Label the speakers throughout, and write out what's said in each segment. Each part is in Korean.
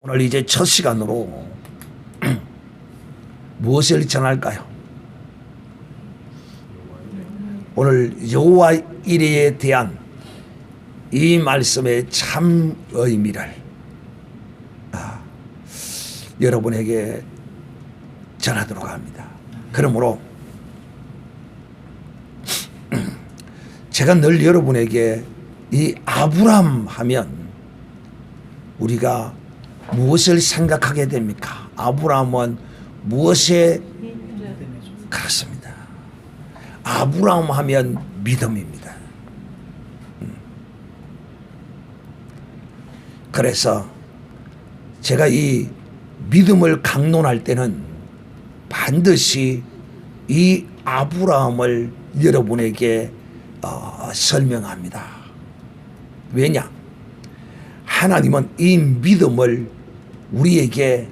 Speaker 1: 오늘 이제 첫 시간으로 무엇을 전할까요? 오늘 여호와 이레에 대한 이 말씀의 참 의미를 여러분에게 전하도록 합니다. 그러므로 제가 늘 여러분에게 이 아브람 하면 우리가 무엇을 생각하게 됩니까? 아브람은 무엇에 그렇습니다. 아브람 하면 믿음입니다. 그래서 제가 이 믿음을 강론할 때는 반드시 이 아브람을 여러분에게 설명합니다. 왜냐? 하나님은 이 믿음을 우리에게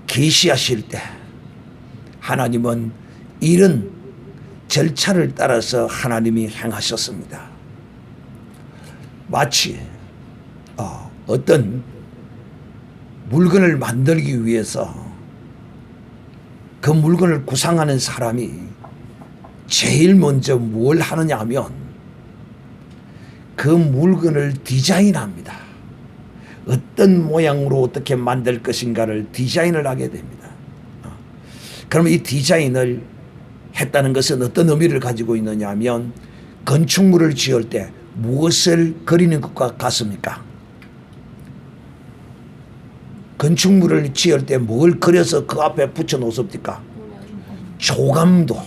Speaker 1: 계시하실 때 하나님은 이런 절차를 따라서 하나님이 행하셨습니다. 마치 어떤 물건을 만들기 위해서 그 물건을 구상하는 사람이 제일 먼저 뭘 하느냐 하면 그 물건을 디자인합니다. 어떤 모양으로 어떻게 만들 것인가를 디자인을 하게 됩니다. 그러면 이 디자인을 했다는 것은 어떤 의미를 가지고 있느냐 하면 건축물을 지을 때 무엇을 그리는 것과 같습니까? 건축물을 지을 때 뭘 그려서 그 앞에 붙여 놓습니까? 조감도.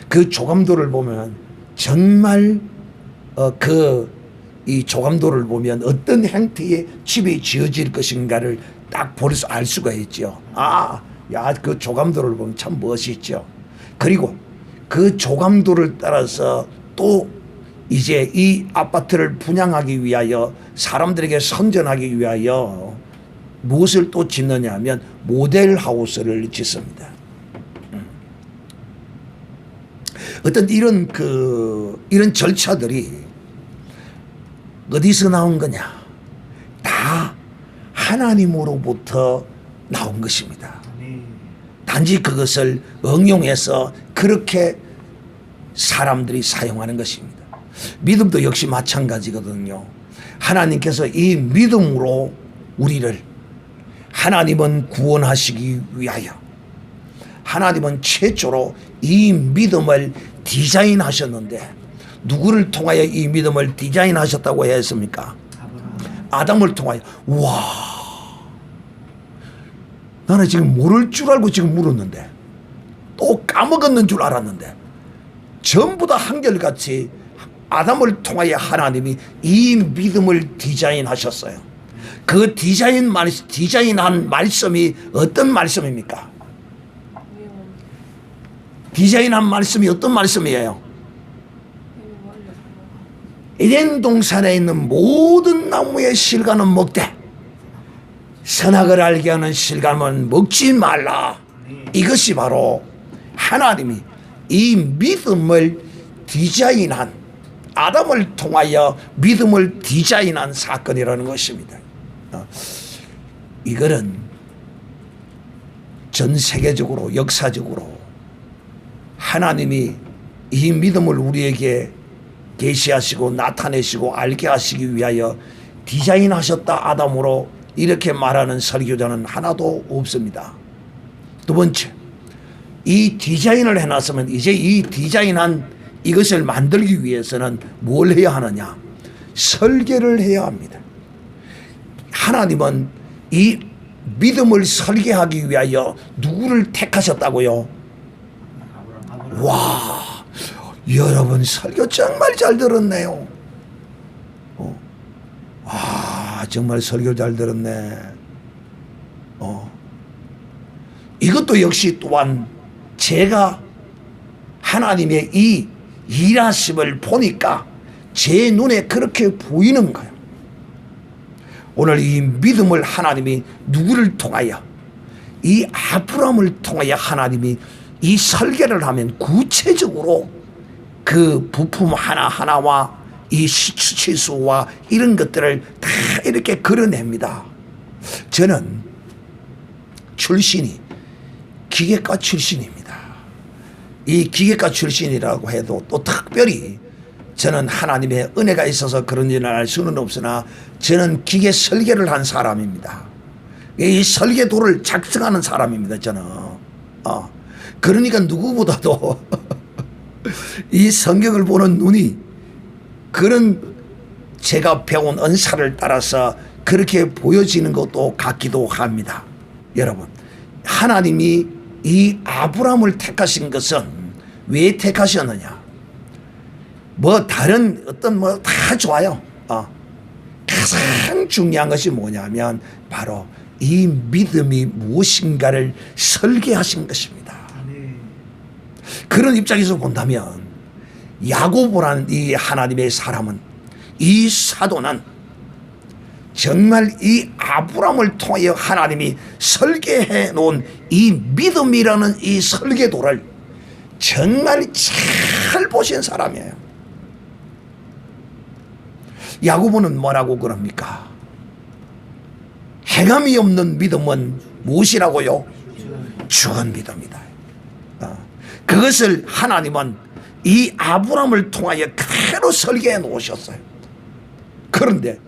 Speaker 1: 그 조감도를 보면 정말 이 조감도를 보면 어떤 형태의 집이 지어질 것인가를 딱 알 수가 있죠. 그 조감도를 보면 참 멋있죠. 그리고 그 조감도를 따라서 또 이제 이 아파트를 분양하기 위하여 사람들에게 선전하기 위하여 무엇을 또 짓느냐 하면 모델하우스를 짓습니다. 어떤 이런 절차들이 어디서 나온 거냐? 다 하나님으로부터 나온 것입니다. 단지 그것을 응용해서 그렇게 사람들이 사용하는 것입니다. 믿음도 역시 마찬가지거든요. 하나님께서 이 믿음으로 우리를 하나님은 구원하시기 위하여 하나님은 최초로 이 믿음을 디자인하셨는데 누구를 통하여 이 믿음을 디자인하셨다고 했습니까? 아담을 통하여. 와, 나는 지금 모를 줄 알고 지금 물었는데 또 까먹었는 줄 알았는데 전부 다 한결같이 아담을 통하여 하나님이 이 믿음을 디자인하셨어요. 그 디자인한 말씀이 어떤 말씀입니까? 디자인한 말씀이 어떤 말씀이에요? 에덴 동산에 있는 모든 나무의 실과는 먹되 선악을 알게 하는 실과는 먹지 말라. 이것이 바로 하나님이 이 믿음을 디자인한 아담을 통하여 믿음을 디자인한 사건이라는 것입니다. 이거는 전 세계적으로 역사적으로 하나님이 이 믿음을 우리에게 계시하시고 나타내시고 알게 하시기 위하여 디자인하셨다 아담으로 이렇게 말하는 설교자는 하나도 없습니다. 두 번째, 이 디자인을 해놨으면 이제 이 디자인한 이것을 만들기 위해서는 뭘 해야 하느냐? 설계를 해야 합니다. 하나님은 이 믿음을 설계하기 위하여 누구를 택하셨다고요? 와, 여러분 설교 정말 잘 들었네요. 정말 설교 잘 들었네. 이것도 역시 또한 제가 하나님의 이 일하심을 보니까 제 눈에 그렇게 보이는 거예요. 오늘 이 믿음을 하나님이 누구를 통하여 이 아브람을 통하여 하나님이 이 설계를 하면 구체적으로 그 부품 하나하나와 이 수치수와 이런 것들을 다 이렇게 그려냅니다. 저는 출신이 기계과 출신입니다. 이 기계과 출신이라고 해도 또 특별히 저는 하나님의 은혜가 있어서 그런 일을 알 수는 없으나 저는 기계 설계를 한 사람입니다. 이 설계도를 작성하는 사람입니다. 저는. 그러니까 누구보다도 이 성경을 보는 눈이 그런 제가 배운 은사를 따라서 그렇게 보여지는 것도 같기도 합니다. 여러분, 하나님이 이 아브라함을 택하신 것은 왜 택하셨느냐? 뭐 다른 어떤 뭐 다 좋아요. 가장 중요한 것이 뭐냐면 바로 이 믿음이 무엇인가를 설계하신 것입니다. 그런 입장에서 본다면 야고보라는 이 하나님의 사람은, 이 사도는 정말 이 아브라함을 통하여 하나님이 설계해 놓은 이 믿음이라는 이 설계도를 정말 잘 보신 사람이에요. 야고보는 뭐라고 그럽니까? 행함이 없는 믿음은 무엇이라고요? 죽은 믿음이다. 그것을 하나님은 이 아브라함을 통하여 그대로 설계해 놓으셨어요. 그런데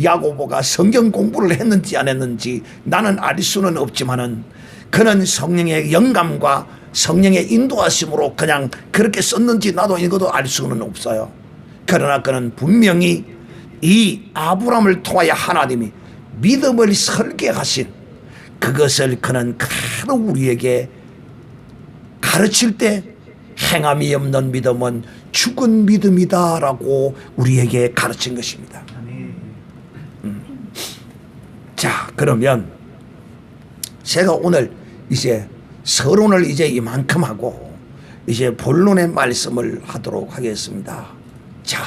Speaker 1: 야고보가 성경 공부를 했는지 안 했는지 나는 알 수는 없지만은 그는 성령의 영감과 성령의 인도하심으로 그냥 그렇게 썼는지 나도 이것도 알 수는 없어요. 그러나 그는 분명히 이 아브라함을 통하여 하나님이 믿음을 설계하신 그것을 그는 그대로 우리에게 가르칠 때 행함이 없는 믿음은 죽은 믿음이다라고 우리에게 가르친 것입니다. 자, 그러면 제가 오늘 이제 서론을 이제 이만큼 하고 이제 본론의 말씀을 하도록 하겠습니다. 자,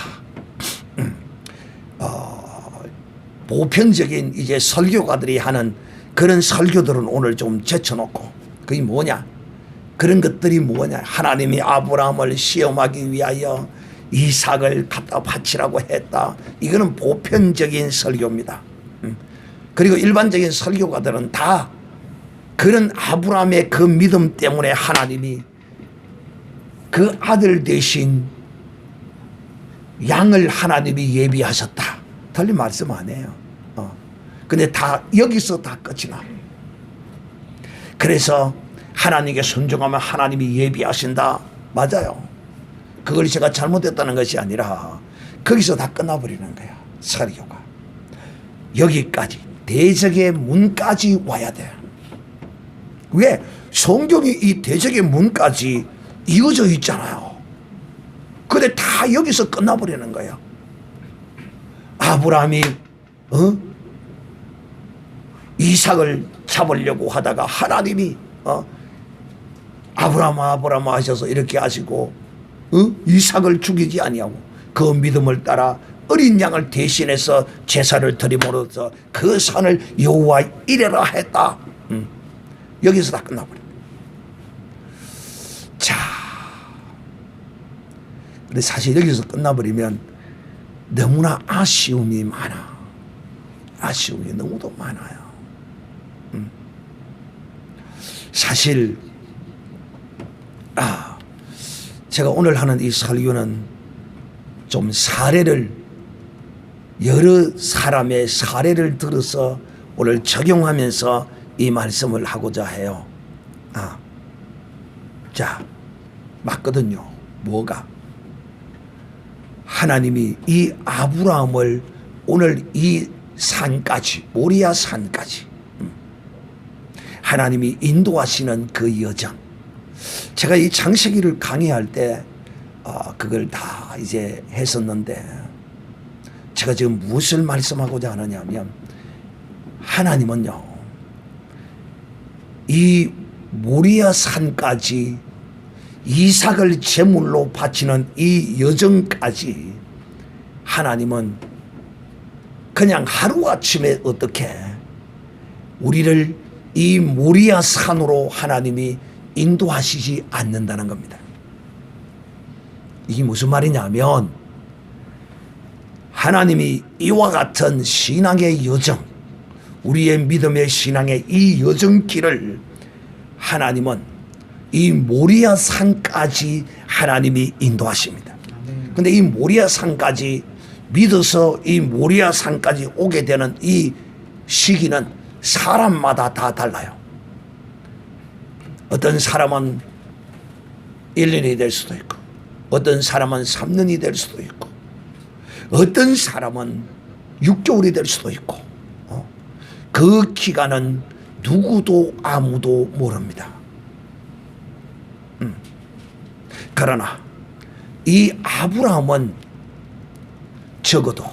Speaker 1: 보편적인 이제 설교가들이 하는 그런 설교들은 오늘 좀 제쳐놓고, 그게 뭐냐? 그런 것들이 뭐냐? 하나님이 아브라함을 시험하기 위하여 이삭을 갖다 바치라고 했다. 이거는 보편적인 설교입니다. 그리고 일반적인 설교가들은 다 그런 아브라함의 그 믿음 때문에 하나님이 그 아들 대신 양을 하나님이 예비하셨다. 틀린 말씀 안 해요. 근데 다 여기서 다 끝이 나. 그래서 하나님께 순종하면 하나님이 예비하신다. 맞아요. 그걸 제가 잘못했다는 것이 아니라 거기서 다 끝나버리는 거야. 설교가. 여기까지 대적의 문까지 와야 돼. 왜? 성경이 이 대적의 문까지 이어져 있잖아요. 근데 다 여기서 끝나버리는 거예요. 아브라함이 이삭을 잡으려고 하다가 하나님이 아브라함 하셔서 이렇게 하시고 이삭을 죽이지 아니하고 그 믿음을 따라 어린 양을 대신해서 제사를 드림으로써 그 산을 여호와 이레라 했다. 여기서 다 끝나버립니다. 자, 근데 사실 여기서 끝나버리면 너무나 아쉬움이 많아. 아쉬움이 너무도 많아요. 사실 제가 오늘 하는 이 설교는 좀 사례를, 여러 사람의 사례를 들어서 오늘 적용하면서 이 말씀을 하고자 해요. 자, 맞거든요. 뭐가? 하나님이 이 아브라함을 오늘 이 산까지, 모리아 산까지 하나님이 인도하시는 그 여정. 제가 이 창세기를 강의할 때 그걸 다 이제 했었는데, 제가 지금 무엇을 말씀하고자 하느냐면, 하나님은요, 이 모리아 산까지 이삭을 제물로 바치는 이 여정까지 하나님은 그냥 하루아침에 어떻게 우리를 이 모리아 산으로 하나님이 인도하시지 않는다는 겁니다. 이게 무슨 말이냐면, 하나님이 이와 같은 신앙의 여정, 우리의 믿음의 신앙의 이 여정길을 하나님은 이 모리아 산까지 하나님이 인도하십니다. 근데 이 모리아 산까지 믿어서 이 모리아 산까지 오게 되는 이 시기는 사람마다 다 달라요. 어떤 사람은 1년이 될 수도 있고, 어떤 사람은 3년이 될 수도 있고, 어떤 사람은 6개월이 될 수도 있고, 그 기간은 누구도 아무도 모릅니다. 그러나 이 아브라함은 적어도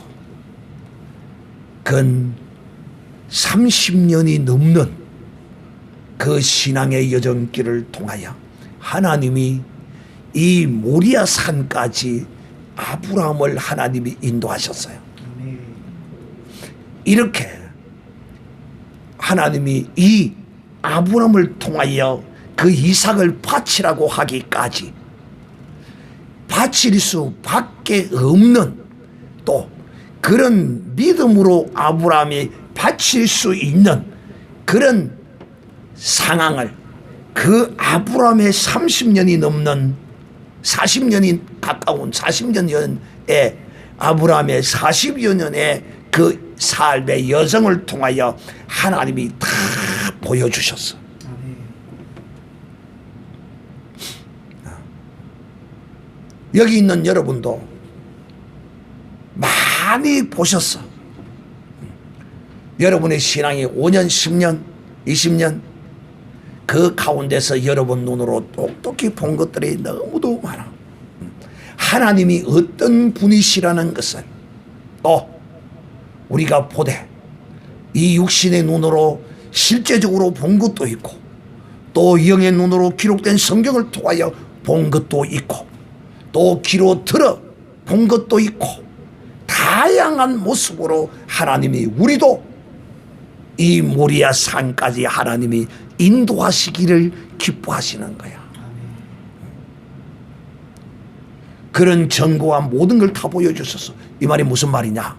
Speaker 1: 근 30년이 넘는 그 신앙의 여정길을 통하여 하나님이 이 모리아 산까지 아브라함을 하나님이 인도하셨어요. 이렇게 하나님이 이 아브라함을 통하여 그 이삭을 바치라고 하기까지 바칠 수밖에 없는 또 그런 믿음으로 아브라함이 바칠 수 있는 그런 상황을 그 아브라함의 30년이 넘는 40년이 가까운 40년의 아브라함의 40여 년의 그 삶의 여정을 통하여 하나님이 다 보여주셨어. 여기 있는 여러분도 많이 보셨어. 여러분의 신앙이 5년, 10년, 20년 그 가운데서 여러분 눈으로 똑똑히 본 것들이 너무도 많아. 하나님이 어떤 분이시라는 것을 또 우리가 보되 이 육신의 눈으로 실제적으로 본 것도 있고 또 영의 눈으로 기록된 성경을 통하여 본 것도 있고 또 귀로 들어 본 것도 있고 다양한 모습으로 하나님이 우리도 이 모리아 산까지 하나님이 인도하시기를 기뻐하시는 거야. 그런 증거와 모든 걸 다 보여주셨어. 이 말이 무슨 말이냐?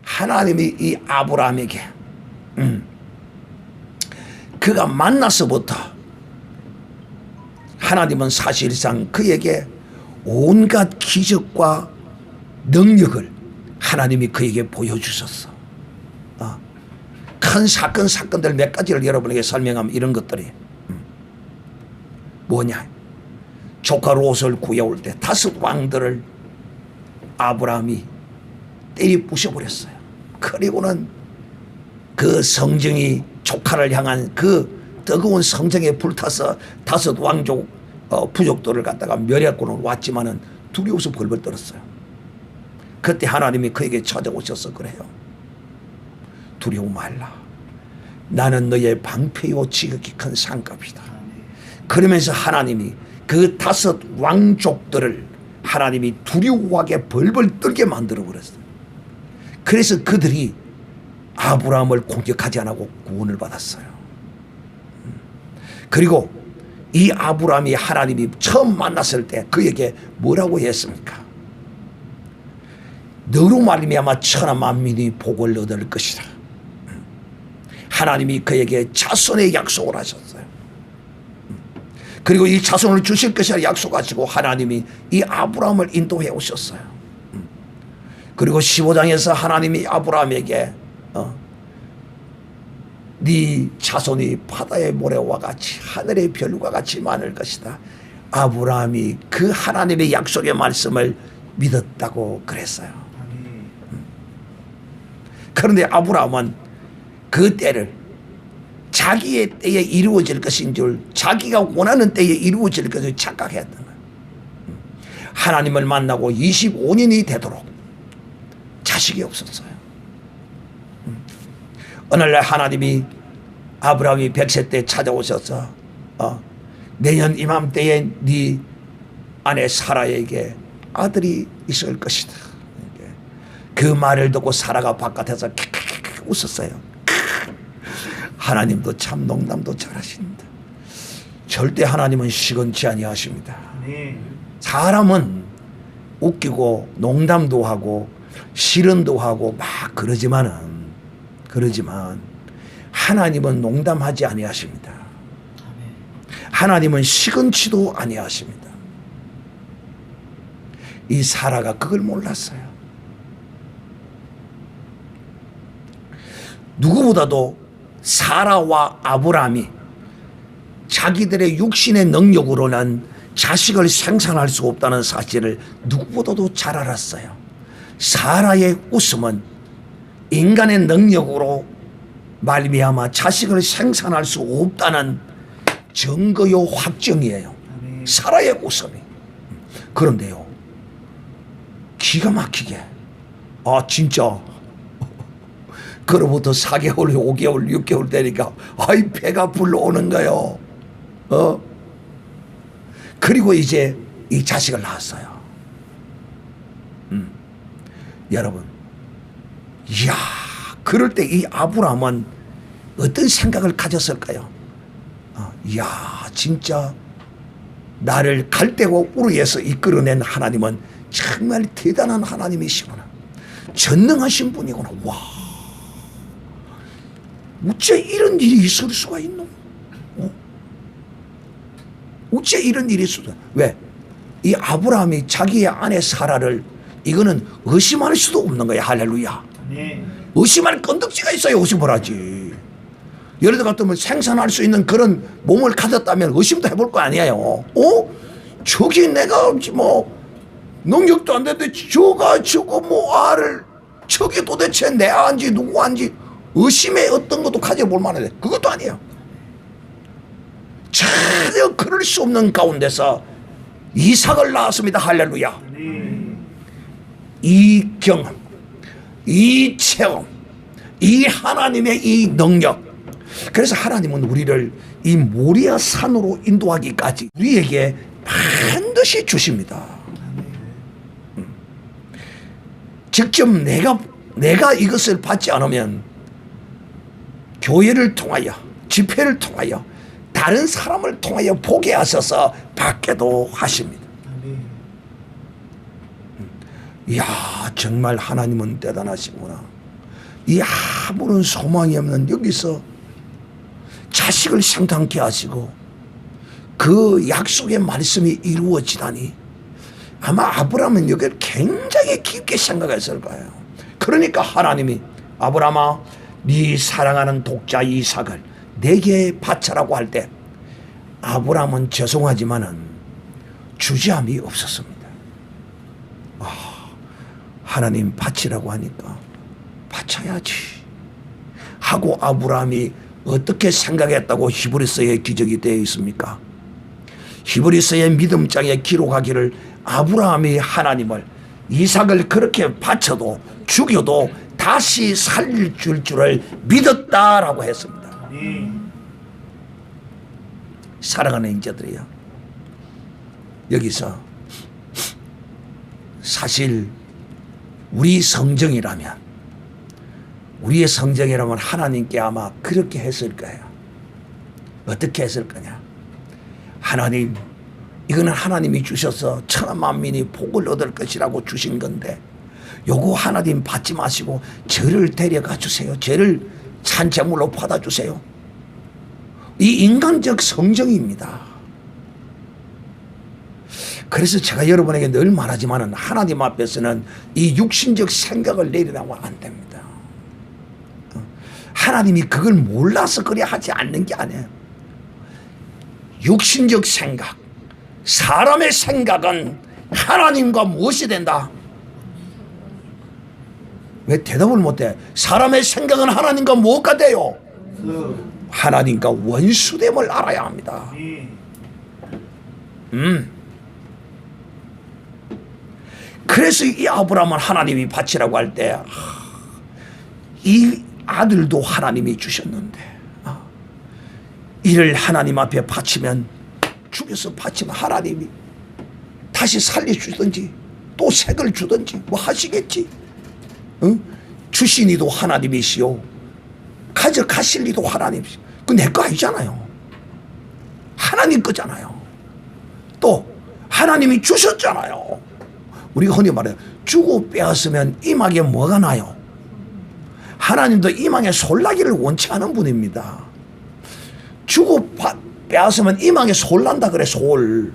Speaker 1: 하나님이 이 아브라함에게 그가 만나서부터 하나님은 사실상 그에게 온갖 기적과 능력을 하나님이 그에게 보여주셨어. 큰 사건들 몇 가지를 여러분에게 설명하면 이런 것들이 뭐냐? 조카 롯을 구해올 때 5 왕들을 아브라함이 때리 부셔버렸어요. 그리고는 그 성정이 조카를 향한 그 뜨거운 성정에 불타서 5 왕족 부족들을 갖다가 멸했고는 왔지만은 두려워서 벌벌 떨었어요. 그때 하나님이 그에게 찾아오셔서 그래요. 두려워 말라. 나는 너의 방패요 지극히 큰 상급이다. 그러면서 하나님이 그 5 왕족들을 하나님이 두려워하게 벌벌 떨게 만들어 버렸어요. 그래서 그들이 아브라함을 공격하지 않고 구원을 받았어요. 그리고 이 아브라함이 하나님이 처음 만났을 때 그에게 뭐라고 했습니까? 너로 말미암아 천하 만민이 복을 얻을 것이다. 하나님이 그에게 자손의 약속을 하셨어요. 그리고 이 자손을 주실 것이라 약속하시고 하나님이 이 아브라함을 인도해 오셨어요. 그리고 15장에서 하나님이 아브라함에게 네 자손이 바다의 모래와 같이 하늘의 별과 같이 많을 것이다. 아브라함이 그 하나님의 약속의 말씀을 믿었다고 그랬어요. 그런데 아브라함은 그 때를 자기의 때에 이루어질 것인 줄 자기가 원하는 때에 이루어질 것을 착각했던 거예요. 하나님을 만나고 25년이 되도록 자식이 없었어요. 어느 날 하나님이 아브라함이 100세 때 찾아오셔서 내년 이맘때에 네 아내 사라에게 아들이 있을 것이다. 그 말을 듣고 사라가 바깥에서 웃었어요. 하나님도 참 농담도 잘하십니다. 절대 하나님은 시건치 아니하십니다. 사람은 웃기고 농담도 하고 실언도 하고 막 그러지만 하나님은 농담하지 아니하십니다. 하나님은 시건치도 아니하십니다. 이 사라가 그걸 몰랐어요. 누구보다도 사라와 아브라함이 자기들의 육신의 능력으로는 자식을 생산할 수 없다는 사실을 누구보다도 잘 알았어요. 사라의 웃음은 인간의 능력으로 말미암아 자식을 생산할 수 없다는 증거요 확정이에요. 사라의 웃음이. 그런데요, 기가 막히게 진짜 그로부터 4개월, 5개월, 6개월 되니까 아이 배가 불러오는 거요. 그리고 이제 이 자식을 낳았어요. 여러분, 이야, 그럴 때 이 아브라함은 어떤 생각을 가졌을까요? 이야, 진짜 나를 갈대고 우르에서 이끌어낸 하나님은 정말 대단한 하나님이시구나. 전능하신 분이구나. 와, 어째 이런 일이 있을 수가 있노? 어째 이런 일이 있을 수가? 왜? 이 아브라함이 자기의 아내 사라를 이거는 의심할 수도 없는 거야. 할렐루야. 네. 의심할 건덕지가 있어야 의심을 하지. 예를 들어 같으면 생산할 수 있는 그런 몸을 가졌다면 의심도 해볼 거 아니에요. 저기 내가 뭐 능력도 안 되는데 저거 뭐 알을 저게 도대체 내 안지 누구 안지 의심의 어떤 것도 가져볼 만해. 그것도 아니에요. 전혀 그럴 수 없는 가운데서 이삭을 낳았습니다. 할렐루야. 이 경험, 이 체험, 이 하나님의 이 능력. 그래서 하나님은 우리를 이 모리아 산으로 인도하기까지 우리에게 반드시 주십니다. 직접 내가 이것을 받지 않으면 교회를 통하여, 집회를 통하여, 다른 사람을 통하여 보게 하셔서 받게도 하십니다. 이야, 정말 하나님은 대단하시구나. 이 아무런 소망이 없는 여기서 자식을 생산케 하시고 그 약속의 말씀이 이루어지다니, 아마 아브라함은 여기를 굉장히 깊게 생각했을 거예요. 그러니까 하나님이 아브라함아, 네 사랑하는 독자 이삭을 내게 바쳐라고 할 때 아브라함은 죄송하지만은 주저함이 없었습니다. 하나님 바치라고 하니까 바쳐야지 하고 아브라함이 어떻게 생각했다고 히브리서에 기적이 되어 있습니까? 히브리서의 믿음장에 기록하기를 아브라함이 하나님을 이삭을 그렇게 바쳐도 죽여도 다시 살릴 줄을 믿었다라고 했습니다. 사랑하는 인자들이요, 여기서 사실 우리의 성정이라면 하나님께 아마 그렇게 했을 거예요. 어떻게 했을 거냐? 하나님, 이거는 하나님이 주셔서 천하만민이 복을 얻을 것이라고 주신 건데 요거 하나님 받지 마시고 저를 데려가 주세요. 저를 산재물로 받아주세요. 이 인간적 성정입니다. 그래서 제가 여러분에게 늘 말하지만 하나님 앞에서는 이 육신적 생각을 내리라면 안 됩니다. 하나님이 그걸 몰라서 그래 하지 않는 게 아니에요. 육신적 생각, 사람의 생각은 하나님과 무엇이 된다? 왜 대답을 못해? 사람의 생각은 하나님과 무엇과 돼요? 하나님과 원수됨을 알아야 합니다. 그래서 이 아브라함은 하나님이 바치라고 할 때 이 아들도 하나님이 주셨는데 이를 하나님 앞에 바치면, 죽여서 바치면 하나님이 다시 살려주든지 또 색을 주든지 뭐 하시겠지. 주신 이도 하나님이시오, 가져가실 이도 하나님이시오. 그 내 거 아니잖아요. 하나님 거잖아요. 또 하나님이 주셨잖아요. 우리가 흔히 말해요. 주고 빼앗으면 임하게 뭐가 나요? 하나님도 이망에 솔나기를 원치 않은 분입니다. 주고 빼앗으면 이망에 솔난다 그래, 솔.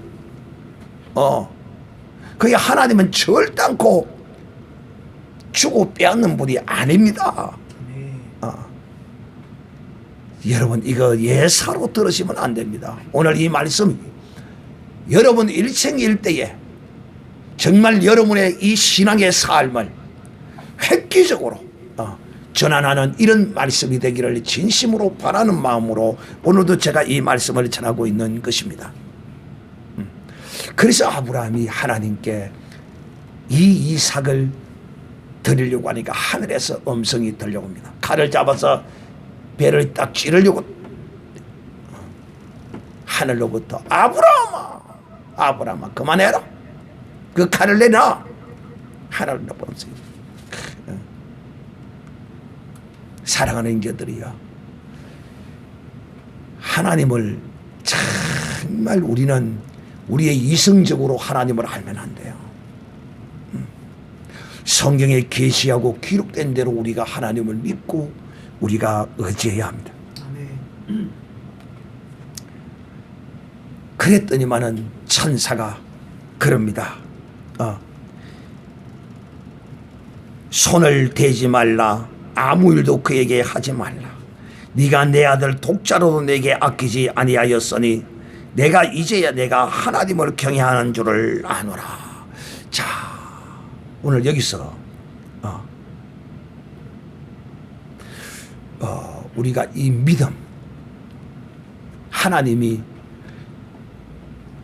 Speaker 1: 그게 하나님은 절대 않고 주고 빼앗는 분이 아닙니다. 여러분, 이거 예사로 들으시면 안 됩니다. 오늘 이 말씀이 여러분 일생일대에 정말 여러분의 이 신앙의 삶을 획기적으로 전환하는 이런 말씀이 되기를 진심으로 바라는 마음으로 오늘도 제가 이 말씀을 전하고 있는 것입니다. 그래서 아브라함이 하나님께 이 이삭을 드리려고 하니까 하늘에서 음성이 들려옵니다. 칼을 잡아서 배를 딱 찌르려고 하늘로부터 아브라함아 그만해라, 그 칼을 내놔. 하늘로부터 음성이. 사랑하는 자들이여, 하나님을 정말 우리는 우리의 이성적으로 하나님을 알면 안 돼요. 성경에 계시하고 기록된 대로 우리가 하나님을 믿고 우리가 의지해야 합니다. 그랬더니만은 천사가 그럽니다. 손을 대지 말라, 아무 일도 그에게 하지 말라. 네가 내 아들 독자로도 내게 아끼지 아니하였으니 내가 이제야 내가 하나님을 경외하는 줄을 아노라. 자, 오늘 여기서 우리가 이 믿음, 하나님이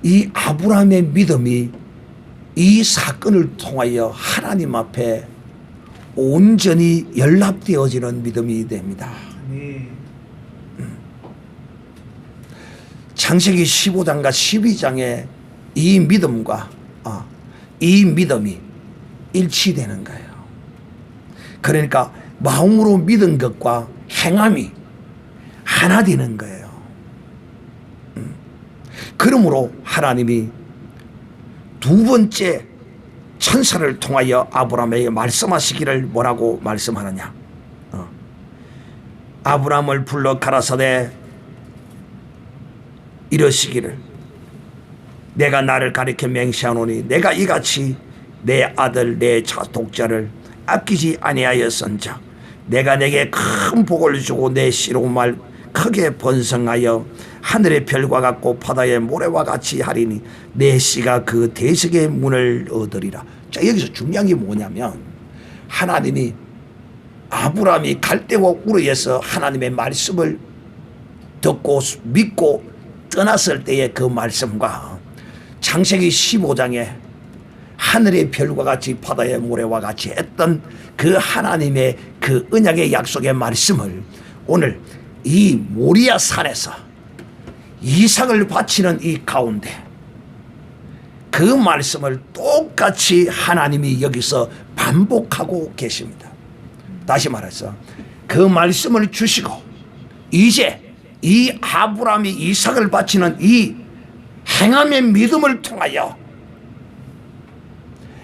Speaker 1: 이 아브라함의 믿음이 이 사건을 통하여 하나님 앞에 온전히 연락되어지는 믿음이 됩니다. 창세기 15장과 12장의 이 믿음과 이 믿음이 일치되는 거예요. 그러니까 마음으로 믿은 것과 행함이 하나 되는 거예요. 그러므로 하나님이 두 번째 천사를 통하여 아브라함에게 말씀하시기를 뭐라고 말씀하느냐. 아브라함을 불러 가라사대 이러시기를, 내가 나를 가리켜 맹세하노니 내가 이같이 내 아들 내 독자를 아끼지 아니하였은즉 내가 내게 큰 복을 주고 내 씨름을 크게 번성하여 하늘의 별과 같고 바다의 모래와 같이 하리니 내 씨가 그 대적의 문을 얻으리라. 자, 여기서 중요한 게 뭐냐면 하나님이 아브라함이 갈대와 우르에서 하나님의 말씀을 듣고 믿고 떠났을 때의 그 말씀과 창세기 15장에 하늘의 별과 같이 바다의 모래와 같이 했던 그 하나님의 그 언약의 약속의 말씀을 오늘 이 모리아 산에서 이삭을 바치는 이 가운데 그 말씀을 똑같이 하나님이 여기서 반복하고 계십니다. 다시 말해서 그 말씀을 주시고 이제 이 아브라함이 이삭을 바치는 이 행함의 믿음을 통하여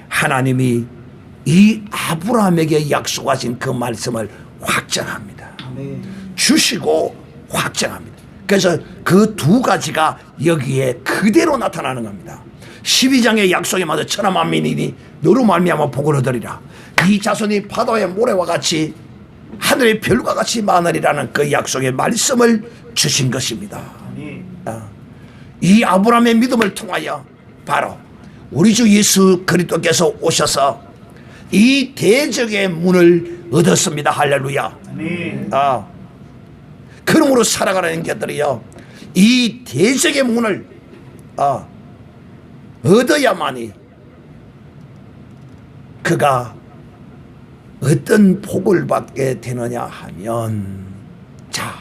Speaker 1: 하나님이 이 아브라함에게 약속하신 그 말씀을 확정합니다. 주시고 확정합니다. 그래서 그 두 가지가 여기에 그대로 나타나는 겁니다. 12장의 약속에 맞아 천하 만민이니 너로 말미암아 복을 얻으리라. 이 자손이 바다의 모래와 같이 하늘의 별과 같이 많으리라는 그 약속의 말씀을 주신 것입니다. 이 아브라함의 믿음을 통하여 바로 우리 주 예수 그리스도께서 오셔서 이 대적의 문을 얻었습니다. 할렐루야. 그러므로 살아가는 자들이요, 이 대적의 문을 얻어야만이 그가 어떤 복을 받게 되느냐 하면, 자,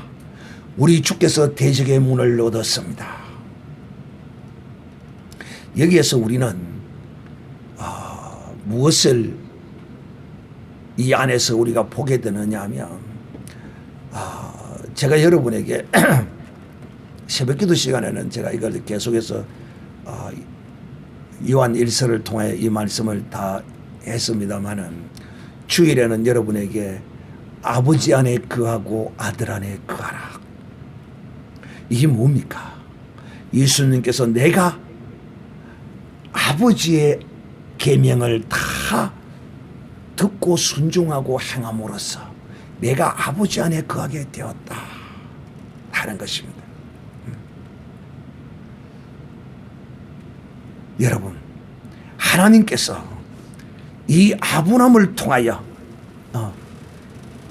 Speaker 1: 우리 주께서 대적의 문을 얻었습니다. 여기에서 우리는 무엇을 이 안에서 우리가 보게 되느냐 하면, 제가 여러분에게 새벽기도 시간에는 제가 이걸 계속해서 요한 1서를 통해 이 말씀을 다 했습니다마는 주일에는 여러분에게 아버지 안에 거하고 아들 안에 거하라. 이게 뭡니까? 예수님께서 내가 아버지의 계명을 다 듣고 순종하고 행함으로써 내가 아버지 안에 거하게 되었다 하는 것입니다. 여러분, 하나님께서 이 아브라함을 통하여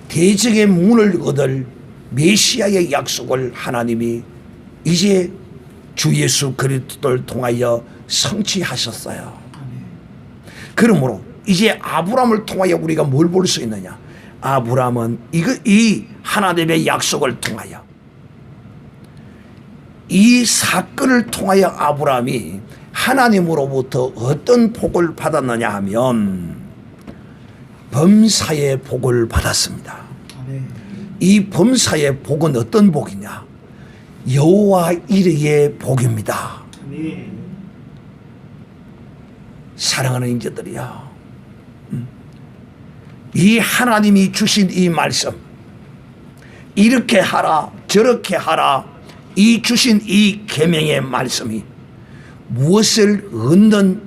Speaker 1: 대적의 문을 얻을 메시아의 약속을 하나님이 이제 주 예수 그리스도를 통하여 성취하셨어요. 그러므로 이제 아브라함을 통하여 우리가 뭘 볼 수 있느냐? 아브라함은 이 하나님의 약속을 통하여, 이 사건을 통하여 아브라함이 하나님으로부터 어떤 복을 받았느냐 하면 범사의 복을 받았습니다. 이 범사의 복은 어떤 복이냐? 여호와 이레의 복입니다. 사랑하는 인재들이여, 이 하나님이 주신 이 말씀, 이렇게 하라 저렇게 하라, 이 주신 이 계명의 말씀이 무엇을 얻는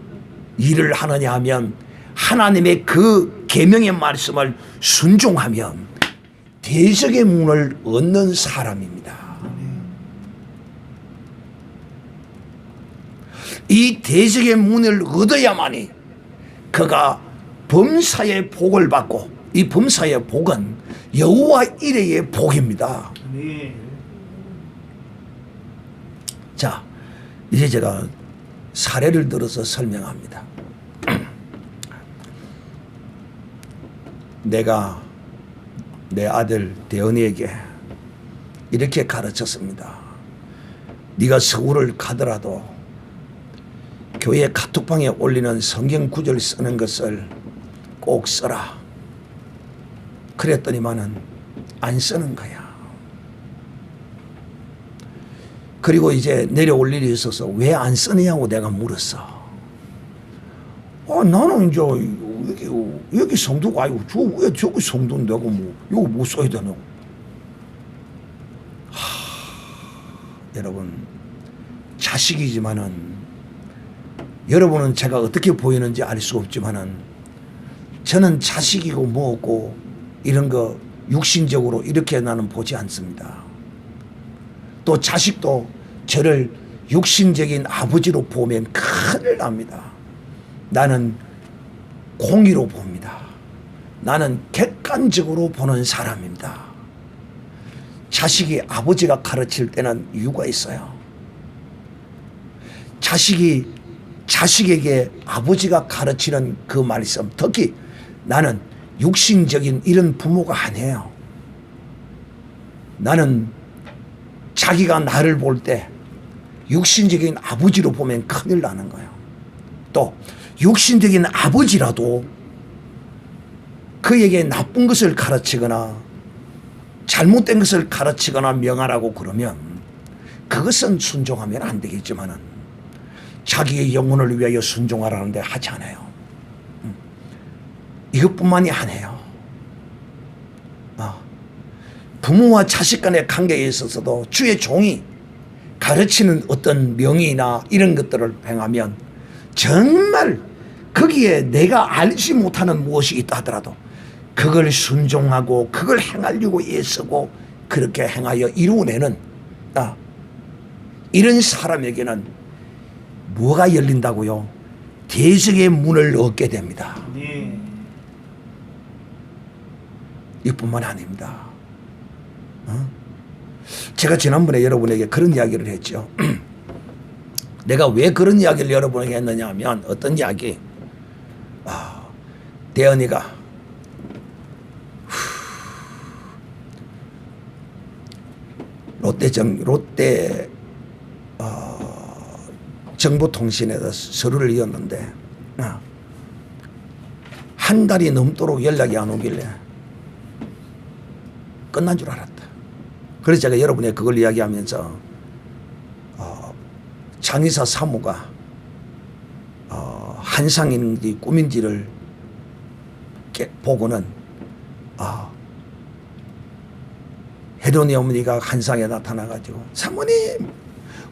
Speaker 1: 일을 하느냐 하면 하나님의 그 계명의 말씀을 순종하면 대적의 문을 얻는 사람입니다. 이 대적의 문을 얻어야만이 그가 범사의 복을 받고, 이 범사의 복은 여호와 이레의 복입니다. 자, 이제 제가 사례를 들어서 설명합니다. 내가 내 아들 대언이에게 이렇게 가르쳤습니다. 네가 서울을 가더라도 교회 카톡방에 올리는 성경 구절 쓰는 것을 꼭 써라. 그랬더니만은 안 쓰는 거야. 그리고 이제 내려올 일이 있어서 왜 안 쓰느냐고 내가 물었어. 나는 이제 여기 성도가 아니고 왜 저기 성도인데 뭐 이거 못 써야 되냐고. 여러분, 자식이지만은, 여러분은 제가 어떻게 보이는지 알 수 없지만은 저는 자식이고 뭐고 이런 거 육신적으로 이렇게 나는 보지 않습니다. 또 자식도 저를 육신적인 아버지로 보면 큰일 납니다. 나는 공의로 봅니다. 나는 객관적으로 보는 사람입니다. 자식이 아버지가 가르칠 때는 이유가 있어요. 자식이 자식에게 아버지가 가르치는 그 말씀, 특히 나는 육신적인 이런 부모가 아니에요. 나는 자기가 나를 볼 때 육신적인 아버지로 보면 큰일 나는 거예요. 또 육신적인 아버지라도 그에게 나쁜 것을 가르치거나 잘못된 것을 가르치거나 명하라고 그러면 그것은 순종하면 안 되겠지만은 자기의 영혼을 위하여 순종하라는데 하지 않아요. 이것뿐만이 아니에요. 부모와 자식 간의 관계에 있어서도 주의 종이 가르치는 어떤 명의나 이런 것들을 행하면 정말 거기에 내가 알지 못하는 무엇이 있다 하더라도 그걸 순종하고 그걸 행하려고 애쓰고 그렇게 행하여 이루어내는 이런 사람에게는 뭐가 열린다고요? 대적의 문을 얻게 됩니다. 이뿐만 아닙니다. 제가 지난번에 여러분에게 그런 이야기를 했죠. 내가 왜 그런 이야기를 여러분에게 했느냐 하면 어떤 이야기? 대언이가 롯데 정보통신에다 서류를 이었는데 한 달이 넘도록 연락이 안 오길래 끝난 줄 알았다. 그래서 제가 여러분에게 그걸 이야기하면서 장의사 사모가 환상인지 꿈인지를 보고는 헤로니 어머니가 환상에 나타나가지고 사모님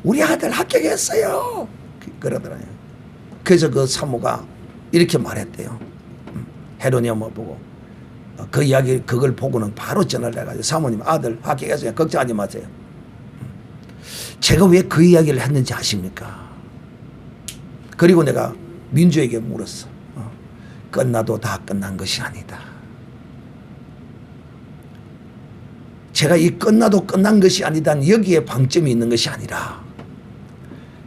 Speaker 1: 우리 아들 합격했어요 그러더라고요. 그래서 그 사모가 이렇게 말했대요. 헤로니 어머 보고 그 이야기 그걸 보고는 바로 전화를 해가지고 사모님 아들 합격했어요 걱정하지 마세요. 제가 왜 그 이야기를 했는지 아십니까? 그리고 내가 민주에게 물었어. 끝나도 다 끝난 것이 아니다. 제가 이 끝나도 끝난 것이 아니다는 여기에 방점이 있는 것이 아니라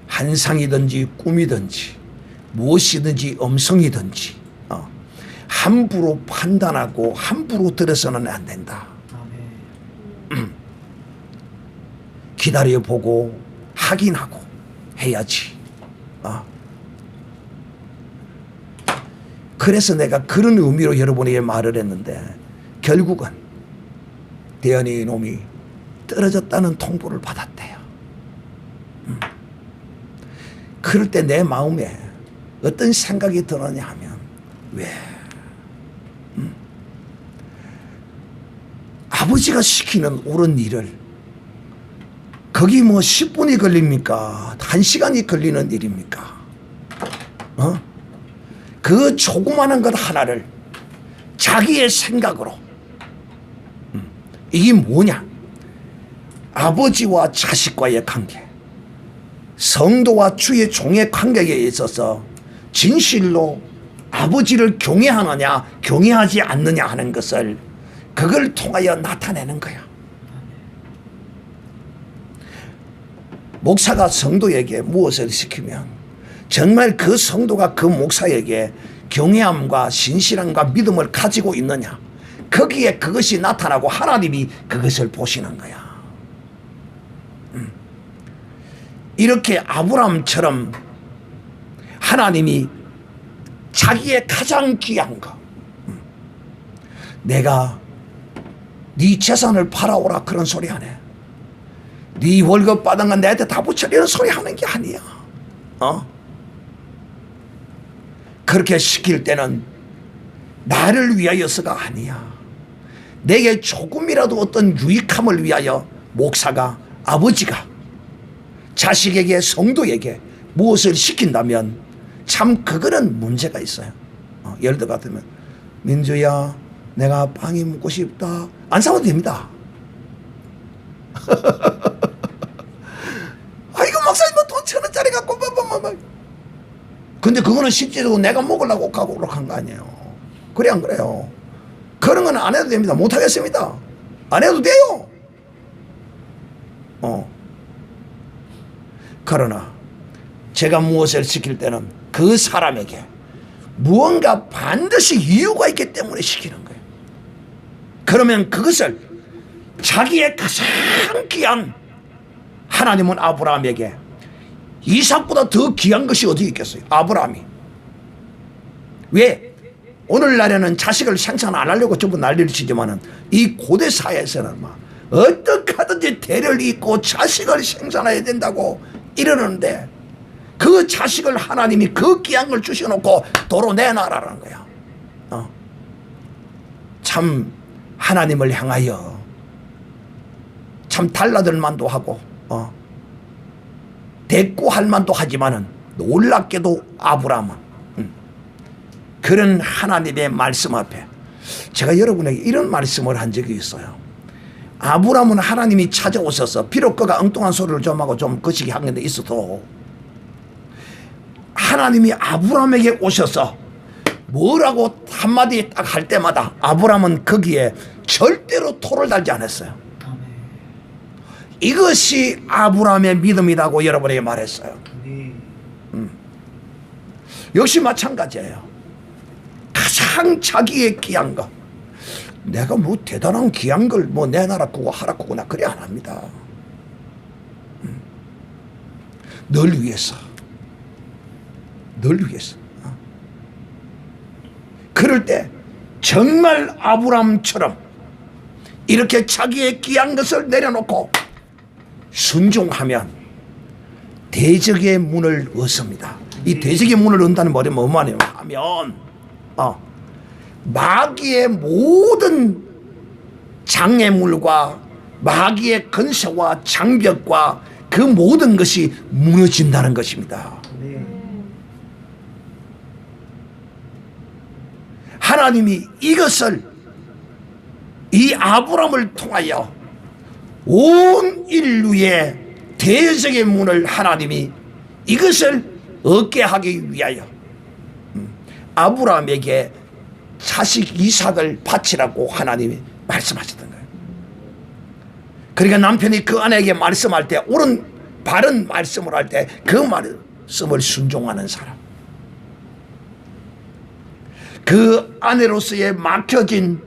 Speaker 1: 환상이든지 꿈이든지 무엇이든지 음성이든지 함부로 판단하고 함부로 들어서는 안 된다. 기다려보고 확인하고 해야지. 그래서 내가 그런 의미로 여러분에게 말을 했는데 결국은 대현이 놈이 떨어졌다는 통보를 받았대요. 그럴 때 내 마음에 어떤 생각이 들었냐 하면 왜 아버지가 시키는 옳은 일을 거기 뭐 10분이 걸립니까? 1시간이 걸리는 일입니까? 그 조그마한 것 하나를 자기의 생각으로 이게 뭐냐? 아버지와 자식과의 관계, 성도와 주의 종의 관계에 있어서 진실로 아버지를 경외하느냐 경외하지 않느냐 하는 것을 그걸 통하여 나타내는 거야. 목사가 성도에게 무엇을 시키면 정말 그 성도가 그 목사에게 경외함과 신실함과 믿음을 가지고 있느냐, 거기에 그것이 나타나고 하나님이 그것을 보시는 거야. 이렇게 아브라함처럼 하나님이 자기의 가장 귀한 거, 내가 네 재산을 팔아오라 그런 소리 하네. 네 월급 받은 건 내한테 다 붙여 이런 소리 하는 게 아니야. 그렇게 시킬 때는 나를 위하여서가 아니야. 내게 조금이라도 어떤 유익함을 위하여 목사가, 아버지가 자식에게, 성도에게 무엇을 시킨다면 참 그거는 문제가 있어요. 예를 들어 같으면 민주야 내가 빵이 먹고 싶다. 안 사도 됩니다. 아이고 목사님 뭐 돈 1,000원짜리 갖고 근데 그거는 실제로 내가 먹으려고 가고 한 거 아니에요. 그래 안 그래요? 그런 건 안 해도 됩니다. 못 하겠습니다. 안 해도 돼요. 그러나 제가 무엇을 시킬 때는 그 사람에게 무언가 반드시 이유가 있기 때문에 시키는 거예요. 그러면 그것을 자기의 가장 귀한, 하나님은 아브라함에게 이삭보다 더 귀한 것이 어디 있겠어요? 아브라함이. 왜? 오늘날에는 자식을 생산 안 하려고 전부 난리를 치지만은 이 고대 사회에서는 막 어떻게 하든지 대를 잇고 자식을 생산해야 된다고 이러는데 그 자식을 하나님이 그 귀한 걸 주셔놓고 도로 내놔라라는 거야. 참 하나님을 향하여 참 달라들 만도 하고 대꾸할 만도 하지만은 놀랍게도 아브라함은 그런 하나님의 말씀 앞에 제가 여러분에게 이런 말씀을 한 적이 있어요. 아브라함은 하나님이 찾아오셔서 비록 그가 엉뚱한 소리를 좀 하고 좀 거시기 한 게 있어도 하나님이 아브라함에게 오셔서 뭐라고 한마디 딱 할 때마다 아브라함은 거기에 절대로 토를 달지 않았어요. 이것이 아브라함의 믿음이라고 여러분에게 말했어요. 역시 마찬가지예요. 가장 자기의 귀한 것, 내가 뭐 대단한 귀한 걸 뭐 내놔라 꾸고 하라 꾸고 나 그래 안 합니다. 널 위해서, 널 위해서. 그럴 때 정말 아브라함처럼 이렇게 자기의 귀한 것을 내려놓고 순종하면 대적의 문을 얻습니다. 이 대적의 문을 얻는다는 말이 뭐냐면 마귀의 모든 장애물과 마귀의 건세와 장벽과 그 모든 것이 무너진다는 것입니다. 하나님이 이것을 이 아브람을 통하여 온 인류의 대적의 문을 하나님이 이것을 얻게 하기 위하여 아브람에게 자식 이삭을 바치라고 하나님이 말씀하셨던 거예요. 그러니까 남편이 그 아내에게 말씀할 때 옳은 바른 말씀을 할 때 그 말씀을 순종하는 사람, 그 아내로서의 막혀진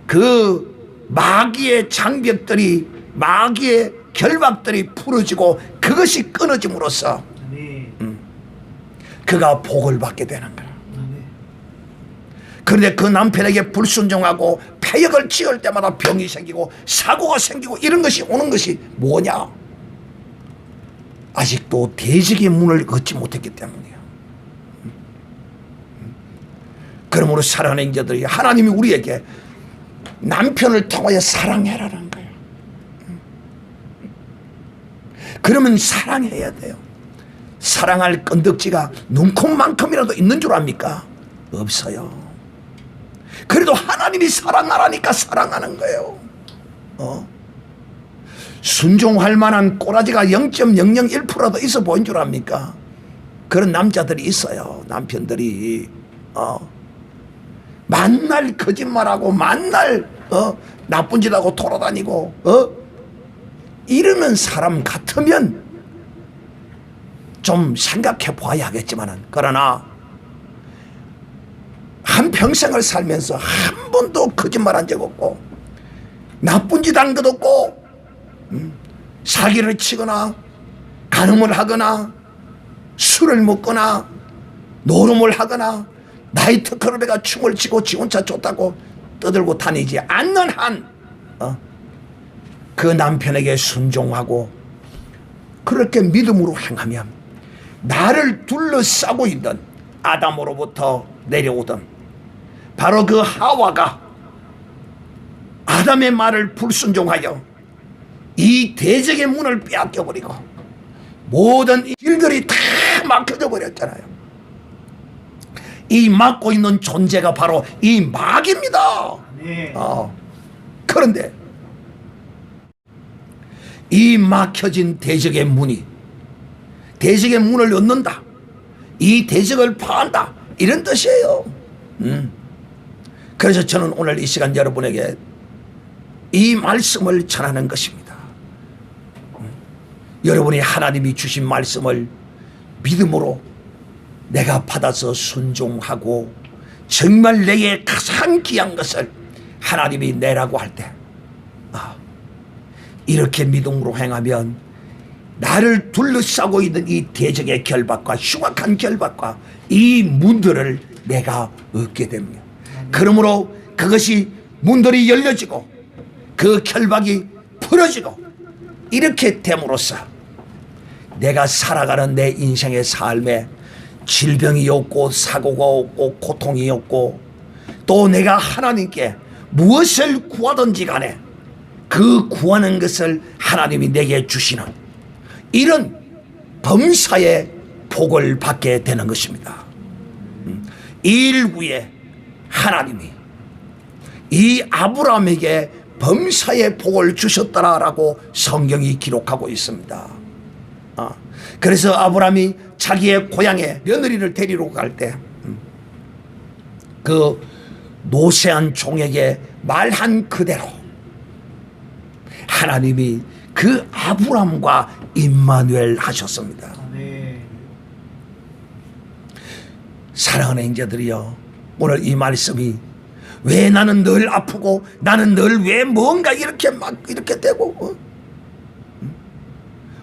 Speaker 1: 그 마귀의 장벽들이, 마귀의 결박들이 풀어지고 그것이 끊어짐으로써 그가 복을 받게 되는 거야. 그런데 그 남편에게 불순종하고 폐역을 지을 때마다 병이 생기고 사고가 생기고 이런 것이 오는 것이 뭐냐? 아직도 대적의 문을 걷지 못했기 때문이야. 그러므로 사랑하는 형제들이, 하나님이 우리에게 남편을 통하여 사랑해라는 거예요. 그러면 사랑해야 돼요. 사랑할 건덕지가 눈곱만큼이라도 있는 줄 압니까? 없어요. 그래도 하나님이 사랑하라니까 사랑하는 거예요. 순종할 만한 꼬라지가 0.001%도 있어 보인 줄 압니까? 그런 남자들이 있어요. 남편들이 만날 거짓말하고 만날 나쁜 짓하고 돌아다니고 이러는 사람 같으면 좀 생각해 봐야 하겠지만은, 그러나 한평생을 살면서 한 번도 거짓말한 적 없고 나쁜 짓 한 것 없고 사기를 치거나 간음을 하거나 술을 먹거나 노름을 하거나 나이트 클럽에 가 춤을 추고 지 혼자 좋다고 떠들고 다니지 않는 한 그 남편에게 순종하고 그렇게 믿음으로 행하면 나를 둘러싸고 있던 아담으로부터 내려오던 바로 그 하와가 아담의 말을 불순종하여 이 대적의 문을 빼앗겨버리고 모든 길들이 다 막혀져 버렸잖아요. 이 막고 있는 존재가 바로 이 마귀입니다. 그런데 이 막혀진 대적의 문이, 대적의 문을 얻는다, 이 대적을 파한다, 이런 뜻이에요. 그래서 저는 오늘 이 시간 여러분에게 이 말씀을 전하는 것입니다. 여러분이 하나님이 주신 말씀을 믿음으로 내가 받아서 순종하고 정말 내게 가장 귀한 것을 하나님이 내라고 할 때 이렇게 믿음으로 행하면 나를 둘러싸고 있는 이 대적의 결박과 흉악한 결박과 이 문들을 내가 얻게 됩니다. 그러므로 그것이 문들이 열려지고 그 결박이 풀어지고 이렇게 됨으로써 내가 살아가는 내 인생의 삶에 질병이 없고 사고가 없고 고통이 없고 또 내가 하나님께 무엇을 구하든지 간에 그 구하는 것을 하나님이 내게 주시는 이런 범사의 복을 받게 되는 것입니다. 일구에 하나님이 이 아브라함에게 범사의 복을 주셨더라라고 성경이 기록하고 있습니다. 그래서 아브라함이 자기의 고향에 며느리를 데리러 갈 때 그 노쇠한 종에게 말한 그대로 하나님이 그 아브라함과 임마누엘 하셨습니다. 사랑하는 형제들이여, 오늘 이 말씀이 왜 나는 늘 아프고 나는 늘 왜 뭔가 이렇게 막 이렇게 되고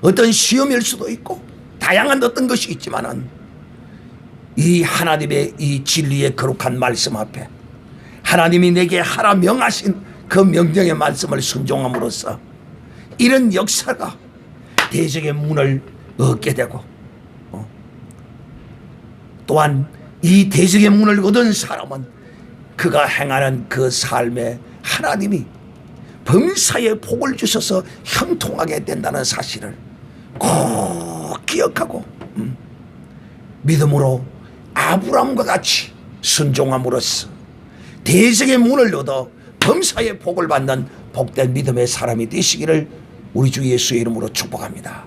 Speaker 1: 어떤 시험일 수도 있고 다양한 어떤 것이 있지만은 이 하나님의 이 진리의 거룩한 말씀 앞에 하나님이 내게 하라 명하신 그 명령의 말씀을 순종함으로써 이런 역사가 대적의 문을 얻게 되고 또한 이 대적의 문을 얻은 사람은 그가 행하는 그 삶에 하나님이 범사에 복을 주셔서 형통하게 된다는 사실을 꼭 기억하고 믿음으로 아브라함과 같이 순종함으로써 대적의 문을 얻어 범사에 복을 받는 복된 믿음의 사람이 되시기를 우리 주 예수의 이름으로 축복합니다.